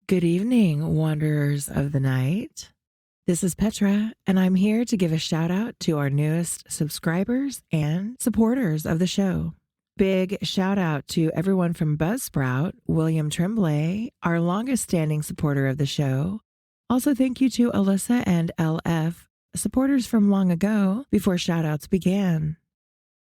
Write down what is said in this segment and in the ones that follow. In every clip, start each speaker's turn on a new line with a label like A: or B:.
A: Good evening, wanderers of the night. This is Petra, and I'm here to give a shout out to our newest subscribers and supporters of the show. Big shout out to everyone from Buzzsprout, William Tremblay, our longest standing supporter of the show. Also, thank you to Alyssa and LF, supporters from long ago before shout outs began.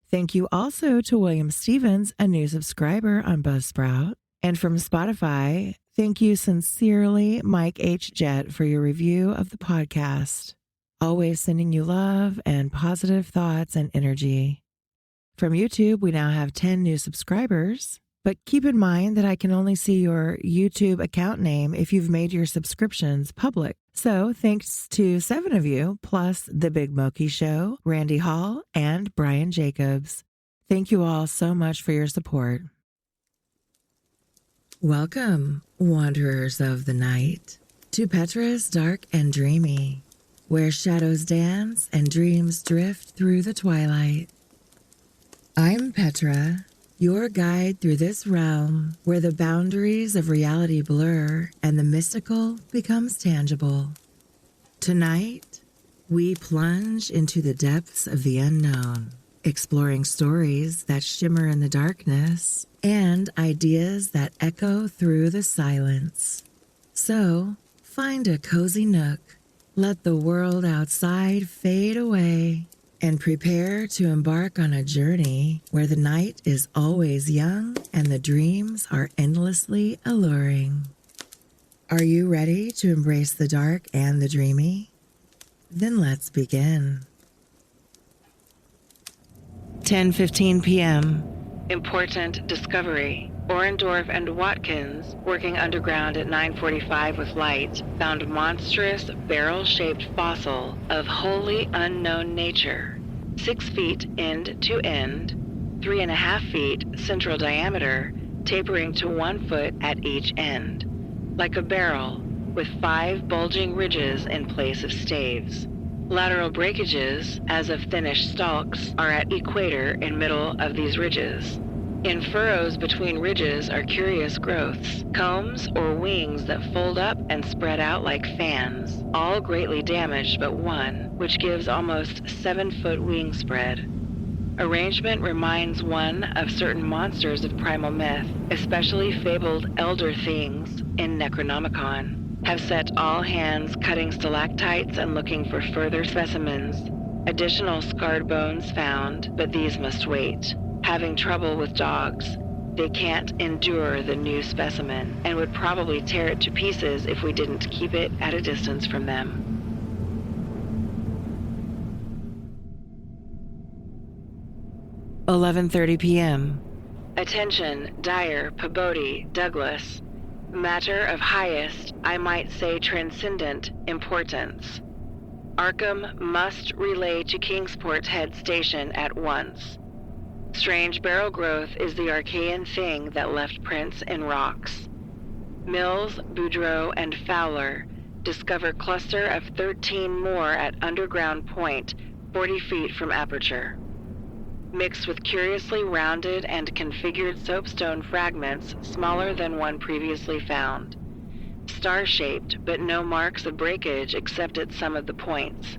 A: Thank you also to William Stevens, a new subscriber on Buzzsprout. And from Spotify, thank you sincerely, Mike H. Jett, for your review of the podcast. Always sending you love and positive thoughts and energy. From YouTube, we now have 10 new subscribers, but keep in mind that I can only see your YouTube account name if you've made your subscriptions public. So thanks to 7 of you, plus The Big Moki Show, Randy Hall, and Brian Jacobs. Thank you all so much for your support. Welcome, wanderers of the night, to Petra's Dark and Dreamy, where shadows dance and dreams drift through the twilight. I'm Petra, your guide through this realm where the boundaries of reality blur and the mystical becomes tangible. Tonight, we plunge into the depths of the unknown, exploring stories that shimmer in the darkness and ideas that echo through the silence. So, find a cozy nook, let the world outside fade away, and prepare to embark on a journey where the night is always young and the dreams are endlessly alluring. Are you ready to embrace the dark and the dreamy? Then let's begin. 10:15 p.m. Important discovery. Orendorff and Watkins, working underground at 9:45 with light, found monstrous barrel-shaped fossil of wholly unknown nature. 6 feet end to end, 3.5 feet central diameter, tapering to 1 foot at each end, like a barrel, with 5 bulging ridges in place of staves. Lateral breakages, as of thinnest stalks, are at equator in middle of these ridges. In furrows between ridges are curious growths, combs or wings that fold up and spread out like fans, all greatly damaged but one, which gives almost 7-foot wing spread. Arrangement reminds one of certain monsters of primal myth, especially fabled elder things in Necronomicon. Have set all hands cutting stalactites and looking for further specimens. Additional scarred bones found, but these must wait. Having trouble with dogs. They can't endure the new specimen and would probably tear it to pieces if we didn't keep it at a distance from them. "11:30 p.m. Attention, Dyer, Pabodie, Douglas. Matter of highest, I might say transcendent, importance. Arkham must relay to Kingsport Head Station at once. Strange barrel growth is the archaean thing that left prints in rocks. Mills, Boudreaux, and Fowler discover cluster of 13 more at underground point, 40 feet from aperture. Mixed with curiously rounded and configured soapstone fragments smaller than one previously found. Star-shaped, but no marks of breakage except at some of the points.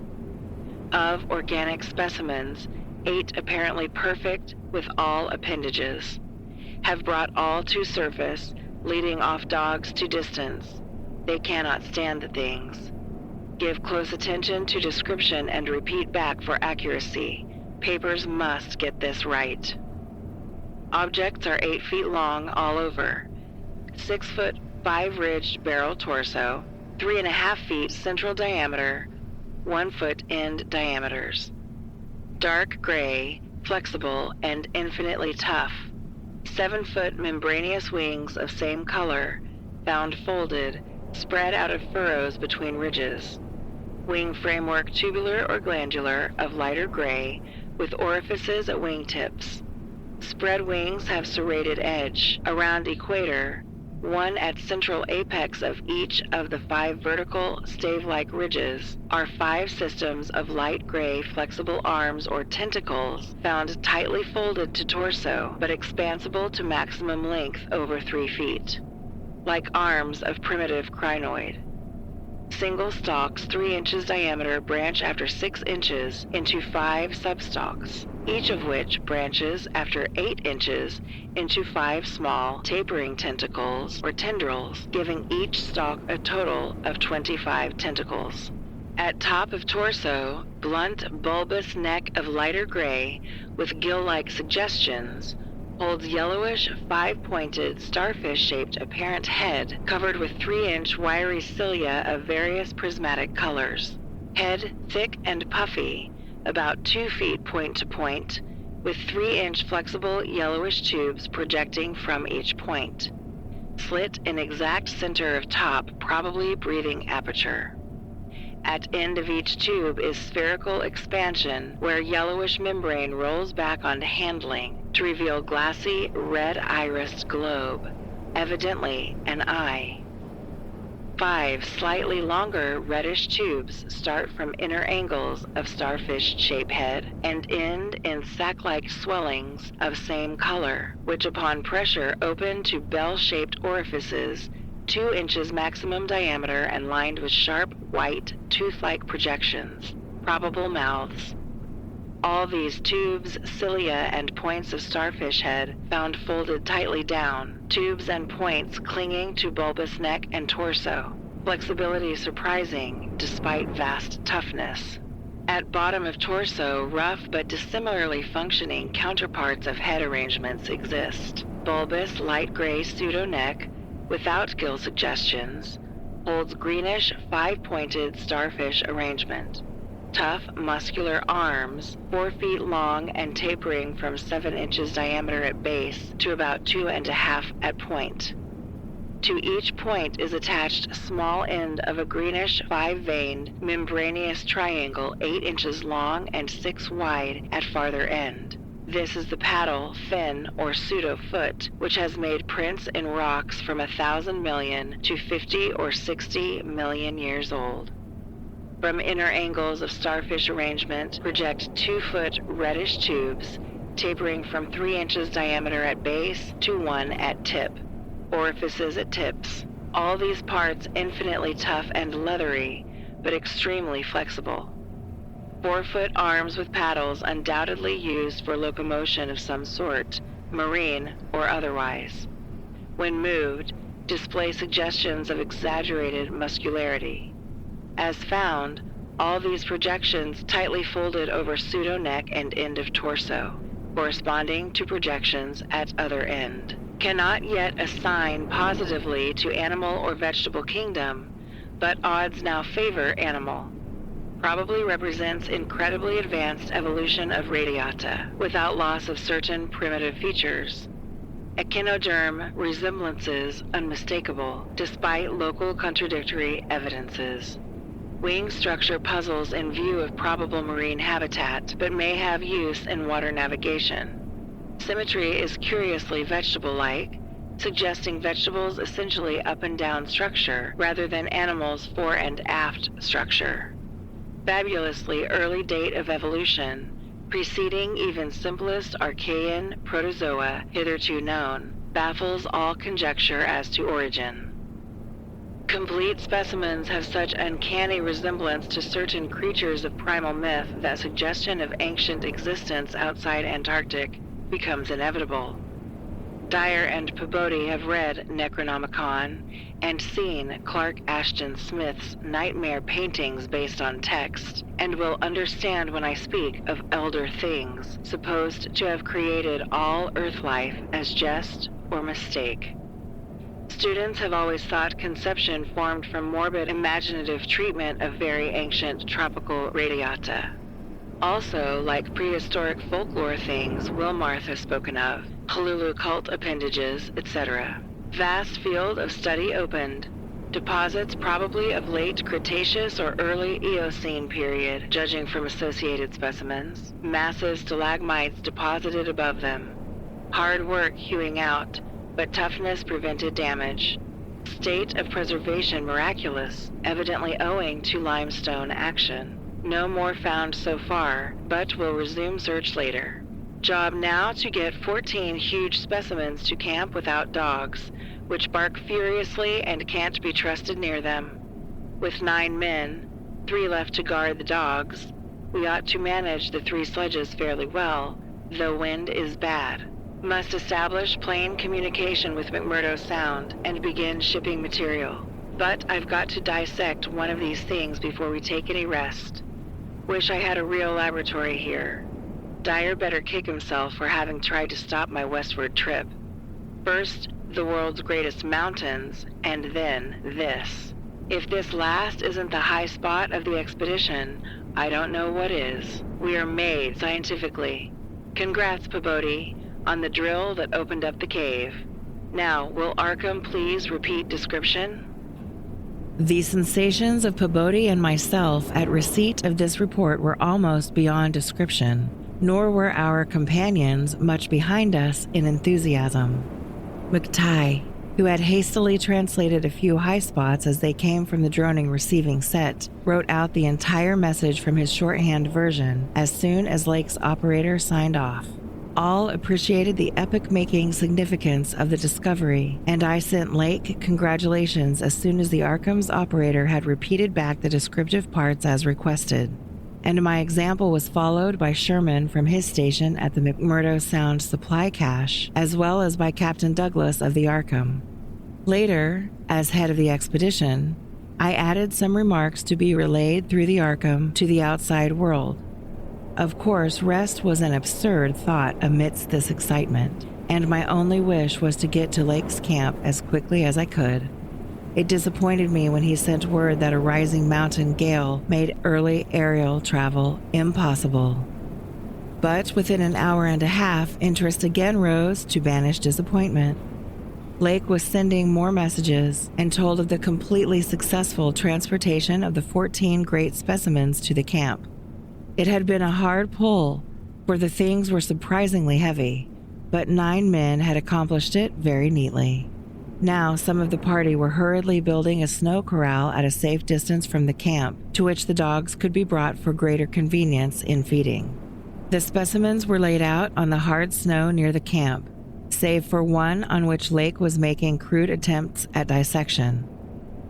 A: Of organic specimens, 8 apparently perfect with all appendages. Have brought all to surface, leading off dogs to distance. They cannot stand the things. Give close attention to description and repeat back for accuracy. Papers must get this right. Objects are 8 feet long all over. 6 foot, 5-ridged barrel torso, 3.5 feet central diameter, 1 foot end diameters. Dark gray, flexible, and infinitely tough. 7-foot membranous wings of same color, found folded, spread out of furrows between ridges. Wing framework tubular or glandular of lighter gray, with orifices at wingtips. Spread wings have serrated edge. Around equator, one at central apex of each of the 5 vertical, stave-like ridges, are 5 systems of light gray flexible arms or tentacles found tightly folded to torso, but expansible to maximum length over 3 feet. like arms of primitive crinoid. Single stalks 3 inches diameter branch after 6 inches into 5 substalks, each of which branches after 8 inches into 5 small, tapering tentacles or tendrils, giving each stalk a total of 25 tentacles. At top of torso, blunt, bulbous neck of lighter gray with gill-like suggestions, holds yellowish, 5-pointed, starfish-shaped apparent head covered with 3-inch wiry cilia of various prismatic colors. Head thick and puffy, about 2 feet point to point, with 3-inch flexible yellowish tubes projecting from each point. Slit in exact center of top, probably breathing aperture. At end of each tube is spherical expansion where yellowish membrane rolls back onto handling to reveal glassy, red-irised globe, evidently an eye. 5 slightly longer reddish tubes start from inner angles of starfish-shaped head and end in sac-like swellings of same color, which upon pressure open to bell-shaped orifices 2 inches maximum diameter and lined with sharp, white, tooth-like projections, probable mouths. All these tubes, cilia, and points of starfish head found folded tightly down, tubes and points clinging to bulbous neck and torso. Flexibility surprising, despite vast toughness. At bottom of torso, rough but dissimilarly functioning counterparts of head arrangements exist. Bulbous light gray pseudo-neck, without gill suggestions, holds greenish 5-pointed starfish arrangement. Tough, muscular arms, 4 feet long and tapering from 7 inches diameter at base to about 2.5 at point. To each point is attached a small end of a greenish 5-veined membranous triangle 8 inches long and 6 wide at farther end. This is the paddle, fin, or pseudo-foot, which has made prints in rocks from 1,000 million to 50 or 60 million years old. From inner angles of starfish arrangement project 2-foot reddish tubes, tapering from 3 inches diameter at base to 1 at tip, orifices at tips. All these parts infinitely tough and leathery, but extremely flexible. 4-foot arms with paddles undoubtedly used for locomotion of some sort, marine or otherwise. When moved, display suggestions of exaggerated muscularity. As found, all these projections tightly folded over pseudo-neck and end of torso, corresponding to projections at other end. Cannot yet assign positively to animal or vegetable kingdom, but odds now favor animal. Probably represents incredibly advanced evolution of radiata, without loss of certain primitive features. Echinoderm resemblances unmistakable, despite local contradictory evidences. Wing structure puzzles in view of probable marine habitat, but may have use in water navigation. Symmetry is curiously vegetable-like, suggesting vegetables essentially up and down structure rather than animals fore and aft structure. Fabulously early date of evolution, preceding even simplest Archean protozoa hitherto known, baffles all conjecture as to origin. Complete specimens have such uncanny resemblance to certain creatures of primal myth that suggestion of ancient existence outside Antarctic becomes inevitable. Dyer and Peabody have read Necronomicon and seen Clark Ashton Smith's nightmare paintings based on text, and will understand when I speak of elder things supposed to have created all Earth life as jest or mistake. Students have always thought conception formed from morbid imaginative treatment of very ancient tropical radiata. Also, like prehistoric folklore things Wilmarth has spoken of, Hululu cult appendages, etc. Vast field of study opened. Deposits probably of late Cretaceous or early Eocene period, judging from associated specimens. Massive stalagmites deposited above them. Hard work hewing out, but toughness prevented damage. State of preservation miraculous, evidently owing to limestone action. No more found so far, but will resume search later. Job now to get 14 huge specimens to camp without dogs, which bark furiously and can't be trusted near them. With 9 men, 3 left to guard the dogs, we ought to manage the 3 sledges fairly well, though wind is bad. Must establish plain communication with McMurdo Sound and begin shipping material. But I've got to dissect one of these things before we take any rest. Wish I had a real laboratory here. Dyer better kick himself for having tried to stop my westward trip. First, the world's greatest mountains, and then this. If this last isn't the high spot of the expedition, I don't know what is. We are made scientifically. Congrats, Pabodie, on the drill that opened up the cave. Now, will Arkham please repeat description?
B: The sensations of Pabodie and myself at receipt of this report were almost beyond description, nor were our companions much behind us in enthusiasm. McTighe, who had hastily translated a few high spots as they came from the droning receiving set, wrote out the entire message from his shorthand version as soon as Lake's operator signed off. All appreciated the epic-making significance of the discovery, and I sent Lake congratulations as soon as the Arkham's operator had repeated back the descriptive parts as requested. And my example was followed by Sherman from his station at the McMurdo Sound supply cache, as well as by Captain Douglas of the Arkham. Later, as head of the expedition, I added some remarks to be relayed through the Arkham to the outside world. Of course, rest was an absurd thought amidst this excitement, and my only wish was to get to Lake's camp as quickly as I could. It disappointed me when he sent word that a rising mountain gale made early aerial travel impossible. But within an hour and a half, interest again rose to banish disappointment. Lake was sending more messages and told of the completely successful transportation of the 14 great specimens to the camp. It had been a hard pull, for the things were surprisingly heavy, but 9 men had accomplished it very neatly. Now some of the party were hurriedly building a snow corral at a safe distance from the camp, to which the dogs could be brought for greater convenience in feeding. The specimens were laid out on the hard snow near the camp, save for one on which Lake was making crude attempts at dissection.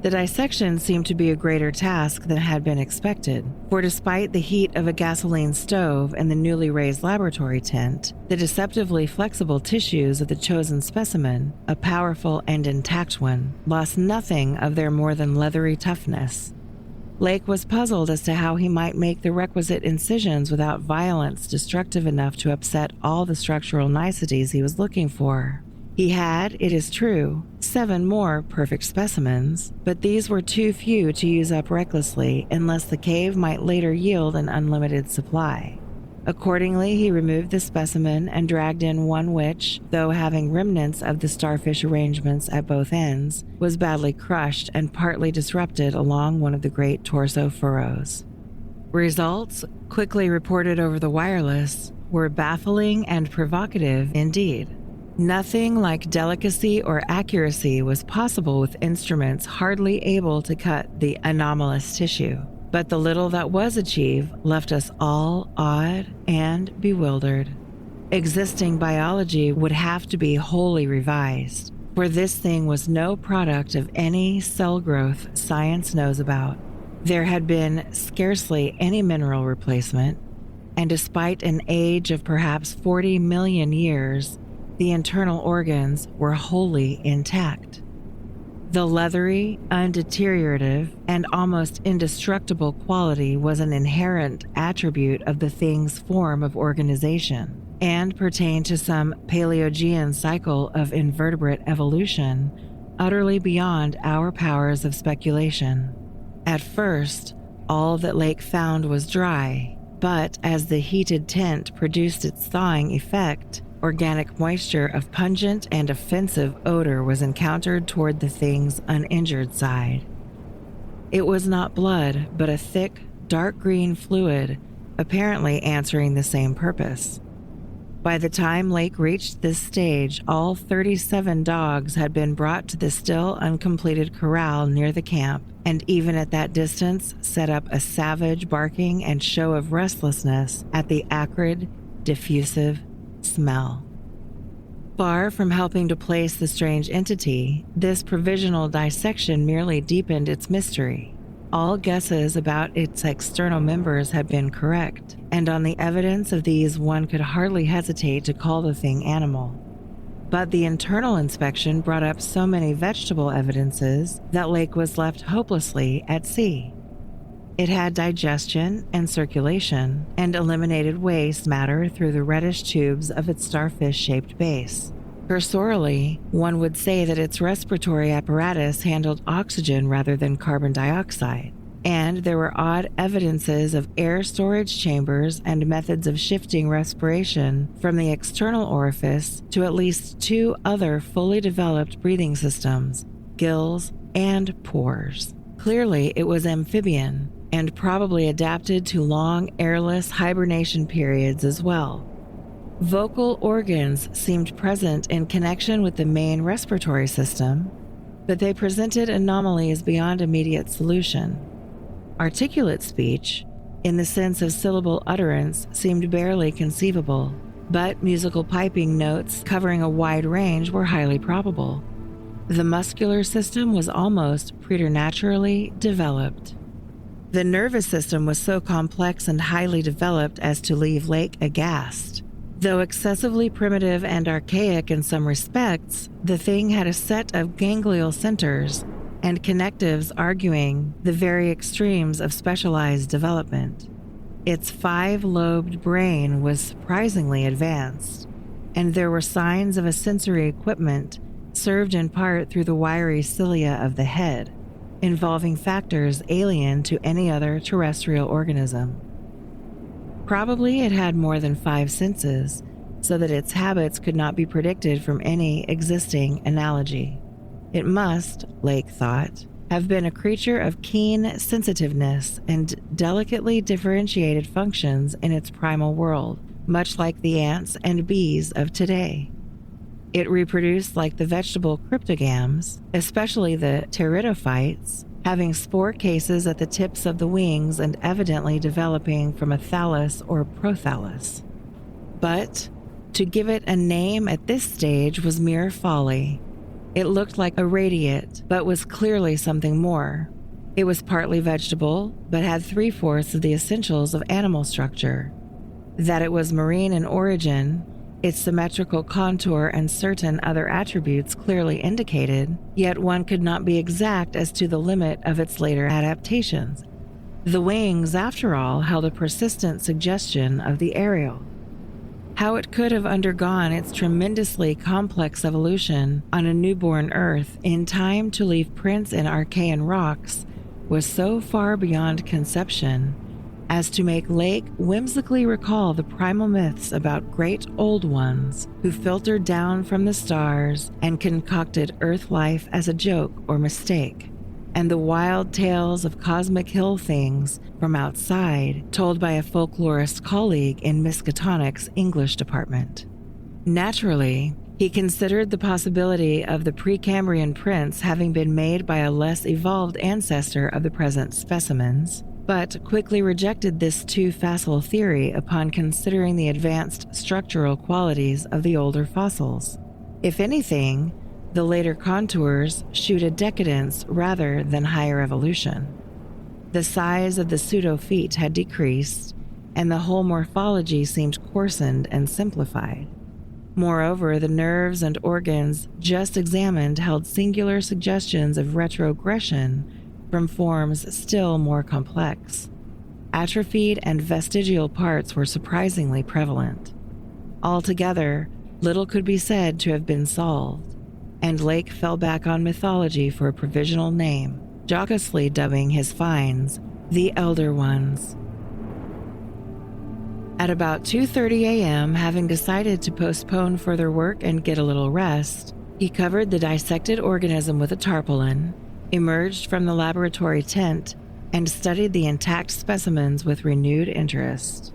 B: The dissection seemed to be a greater task than had been expected, for despite the heat of a gasoline stove and the newly raised laboratory tent, the deceptively flexible tissues of the chosen specimen, a powerful and intact one, lost nothing of their more than leathery toughness. Lake was puzzled as to how he might make the requisite incisions without violence destructive enough to upset all the structural niceties he was looking for. He had, it is true, 7 more perfect specimens, but these were too few to use up recklessly unless the cave might later yield an unlimited supply. Accordingly, he removed the specimen and dragged in one which, though having remnants of the starfish arrangements at both ends, was badly crushed and partly disrupted along one of the great torso furrows. Results, quickly reported over the wireless, were baffling and provocative indeed. Nothing like delicacy or accuracy was possible with instruments hardly able to cut the anomalous tissue, but the little that was achieved left us all awed and bewildered. Existing biology would have to be wholly revised, for this thing was no product of any cell growth science knows about. There had been scarcely any mineral replacement, and despite an age of perhaps 40 million years, the internal organs were wholly intact. The leathery, undeteriorative, and almost indestructible quality was an inherent attribute of the thing's form of organization, and pertained to some Paleogean cycle of invertebrate evolution utterly beyond our powers of speculation. At first, all that Lake found was dry, but as the heated tent produced its thawing effect, organic moisture of pungent and offensive odor was encountered toward the thing's uninjured side. It was not blood, but a thick, dark green fluid, apparently answering the same purpose. By the time Lake reached this stage, all 37 dogs had been brought to the still uncompleted corral near the camp, and even at that distance set up a savage barking and show of restlessness at the acrid, diffusive smell. Far from helping to place the strange entity, this provisional dissection merely deepened its mystery. All guesses about its external members had been correct, and on the evidence of these one could hardly hesitate to call the thing animal. But the internal inspection brought up so many vegetable evidences that Lake was left hopelessly at sea. It had digestion and circulation, and eliminated waste matter through the reddish tubes of its starfish-shaped base. Cursorily, one would say that its respiratory apparatus handled oxygen rather than carbon dioxide, and there were odd evidences of air storage chambers and methods of shifting respiration from the external orifice to at least 2 other fully developed breathing systems, gills and pores. Clearly, it was amphibian, and probably adapted to long airless hibernation periods as well. Vocal organs seemed present in connection with the main respiratory system, but they presented anomalies beyond immediate solution. Articulate speech, in the sense of syllable utterance, seemed barely conceivable, but musical piping notes covering a wide range were highly probable. The muscular system was almost preternaturally developed. The nervous system was so complex and highly developed as to leave Lake aghast. Though excessively primitive and archaic in some respects, the thing had a set of ganglial centers and connectives arguing the very extremes of specialized development. Its 5-lobed brain was surprisingly advanced, and there were signs of a sensory equipment served in part through the wiry cilia of the head, involving factors alien to any other terrestrial organism. Probably it had more than 5 senses, so that its habits could not be predicted from any existing analogy. It must, Lake thought, have been a creature of keen sensitiveness and delicately differentiated functions in its primal world, much like the ants and bees of today. It reproduced like the vegetable cryptogams, especially the pteridophytes, having spore cases at the tips of the wings and evidently developing from a thallus or prothallus. But to give it a name at this stage was mere folly. It looked like a radiate, but was clearly something more. It was partly vegetable, but had 3/4 of the essentials of animal structure. That it was marine in origin, its symmetrical contour and certain other attributes clearly indicated, yet one could not be exact as to the limit of its later adaptations. The wings, after all, held a persistent suggestion of the aerial. How it could have undergone its tremendously complex evolution on a newborn Earth in time to leave prints in Archean rocks was so far beyond conception as to make Lake whimsically recall the primal myths about great old ones who filtered down from the stars and concocted Earth life as a joke or mistake, and the wild tales of cosmic hill things from outside told by a folklorist colleague in Miskatonic's English department. Naturally, he considered the possibility of the Precambrian prints having been made by a less evolved ancestor of the present specimens, but quickly rejected this too facile theory upon considering the advanced structural qualities of the older fossils. If anything, the later contours shewed a decadence rather than higher evolution. The size of the pseudo-feet had decreased, and the whole morphology seemed coarsened and simplified. Moreover, the nerves and organs just examined held singular suggestions of retrogression from forms still more complex. Atrophied and vestigial parts were surprisingly prevalent. Altogether, little could be said to have been solved, and Lake fell back on mythology for a provisional name, jocosely dubbing his finds the Elder Ones. At about 2:30 a.m., having decided to postpone further work and get a little rest, he covered the dissected organism with a tarpaulin, emerged from the laboratory tent, and studied the intact specimens with renewed interest.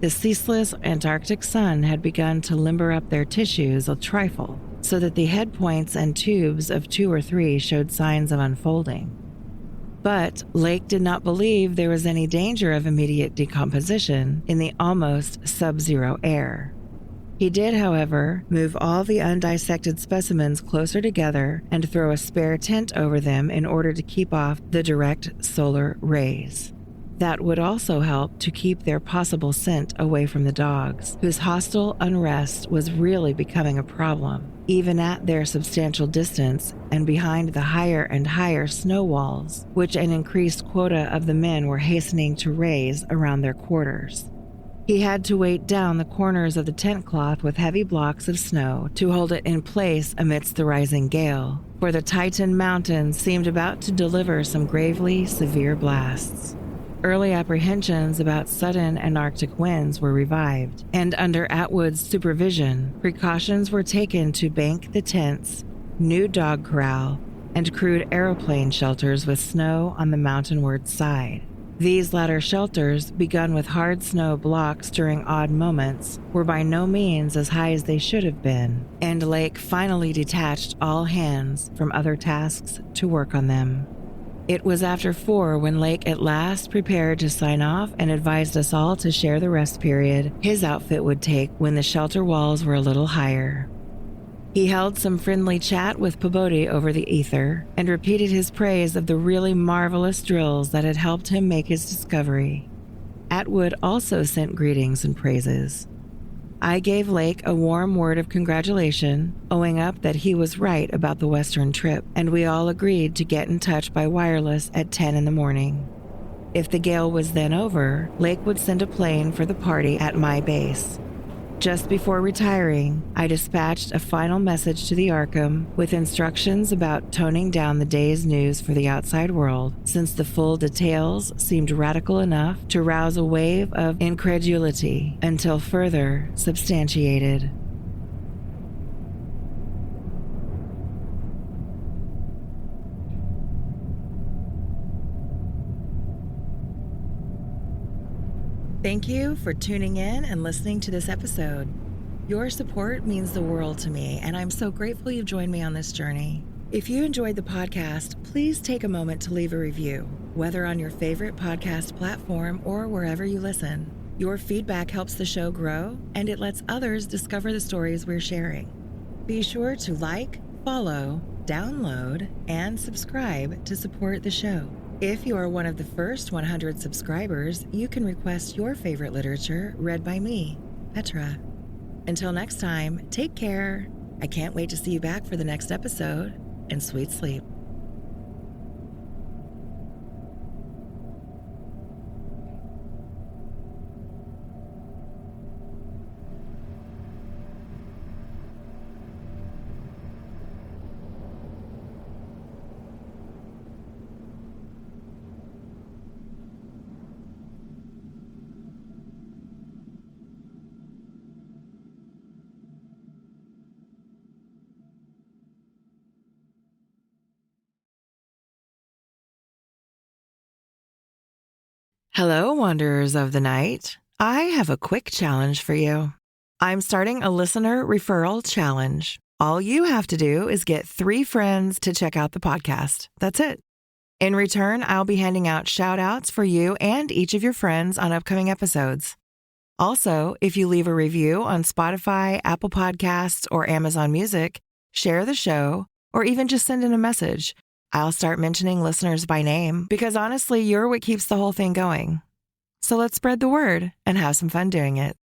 B: The ceaseless Antarctic sun had begun to limber up their tissues a trifle, so that the head points and tubes of 2 or 3 showed signs of unfolding. But Lake did not believe there was any danger of immediate decomposition in the almost sub-zero air. He did, however, move all the undissected specimens closer together and throw a spare tent over them in order to keep off the direct solar rays. That would also help to keep their possible scent away from the dogs, whose hostile unrest was really becoming a problem, even at their substantial distance and behind the higher and higher snow walls, which an increased quota of the men were hastening to raise around their quarters. He had to weight down the corners of the tent cloth with heavy blocks of snow to hold it in place amidst the rising gale, for the Titan Mountains seemed about to deliver some gravely severe blasts. Early apprehensions about sudden and Arctic winds were revived, and under Atwood's supervision, precautions were taken to bank the tents, new dog corral, and crude aeroplane shelters with snow on the mountainward side. These latter shelters, begun with hard snow blocks during odd moments, were by no means as high as they should have been, and Lake finally detached all hands from other tasks to work on them. It was after 4 when Lake at last prepared to sign off and advised us all to share the rest period his outfit would take when the shelter walls were a little higher. He held some friendly chat with Pabodie over the ether and repeated his praise of the really marvelous drills that had helped him make his discovery. Atwood also sent greetings and praises. I gave Lake a warm word of congratulation, owing up that he was right about the Western trip, and we all agreed to get in touch by wireless at 10 in the morning. If the gale was then over, Lake would send a plane for the party at my base. Just before retiring, I dispatched a final message to the Arkham with instructions about toning down the day's news for the outside world, since the full details seemed radical enough to rouse a wave of incredulity until further substantiated. Thank you for tuning in and listening to this episode. Your support means the world to me, and I'm so grateful you've joined me on this journey. If you enjoyed the podcast, please take a moment to leave a review, whether on your favorite podcast platform or wherever you listen. Your feedback helps the show grow, and it lets others discover the stories we're sharing. Be sure to like, follow, download, and subscribe to support the show. If you are one of the first 100 subscribers, you can request your favorite literature read by me, Petra. Until next time, take care. I can't wait to see you back for the next episode, and sweet sleep. Hello, Wanderers of the Night. I have a quick challenge for you. I'm starting a listener referral challenge. All you have to do is get 3 friends to check out the podcast. That's it. In return, I'll be handing out shout-outs for you and each of your friends on upcoming episodes. Also, if you leave a review on Spotify, Apple Podcasts, or Amazon Music, share the show, or even just send in a message, I'll start mentioning listeners by name because honestly, you're what keeps the whole thing going. So let's spread the word and have some fun doing it.